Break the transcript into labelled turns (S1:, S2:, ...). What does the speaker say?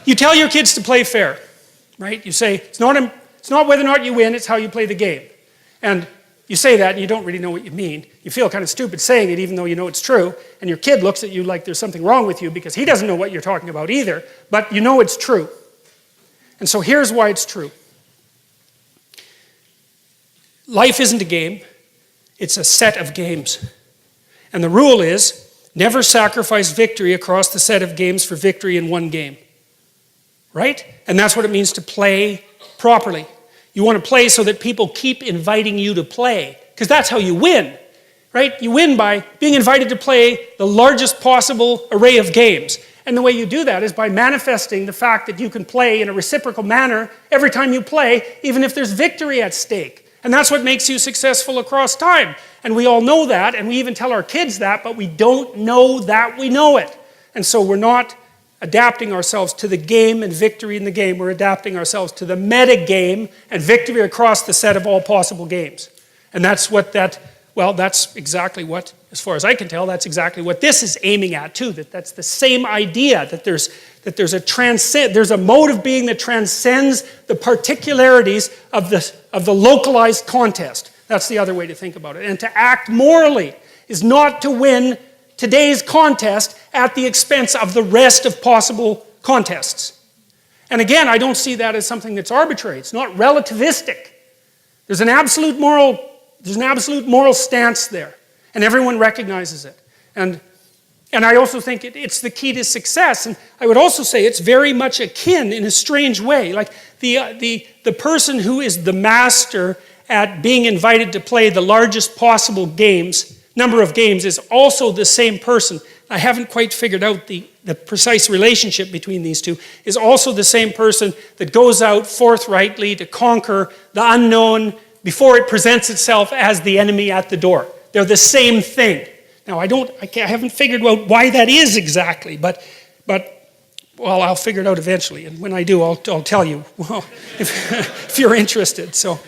S1: you tell your kids to play fair, right? You say, it's not whether or not you win, it's how you play the game. And you say that and you don't really know what you mean. You feel kind of stupid saying it even though you know it's true. And your kid looks at you like there's something wrong with you because he doesn't know what you're talking about either. But you know it's true. And so here's why it's true. Life isn't a game. It's a set of games. And the rule is, never sacrifice victory across the set of games for victory in one game. Right? And that's what it means to play properly. You want to play so that people keep inviting you to play, because that's how you win, right? You win by being invited to play the largest possible array of games. And the way you do that is by manifesting the fact that you can play in a reciprocal manner every time you play, even if there's victory at stake. And that's what makes you successful across time. And we all know that, and we even tell our kids that, but we don't know that we know it. And so we're not adapting ourselves to the game and victory in the game. We're adapting ourselves to the meta game and victory across the set of all possible games. And that's that's exactly what, as far as I can tell, that's exactly what this is aiming at too. That's the same idea, that there's a mode of being that transcends the particularities of the localized contest. That's the other way to think about it. And to act morally is not to win today's contest at the expense of the rest of possible contests. And again, I don't see that as something that's arbitrary. It's not relativistic. There's an absolute moral stance there, and everyone recognizes it. And I also think it's the key to success. And I would also say it's very much akin in a strange way. Like the person who is the master at being invited to play the largest possible number of games is also the same person. I haven't quite figured out the precise relationship between these two, is also the same person that goes out forthrightly to conquer the unknown before it presents itself as the enemy at the door. They're the same thing. Now I haven't figured out why that is exactly, but I'll figure it out eventually. And when I do, I'll tell you, well, if you're interested. So.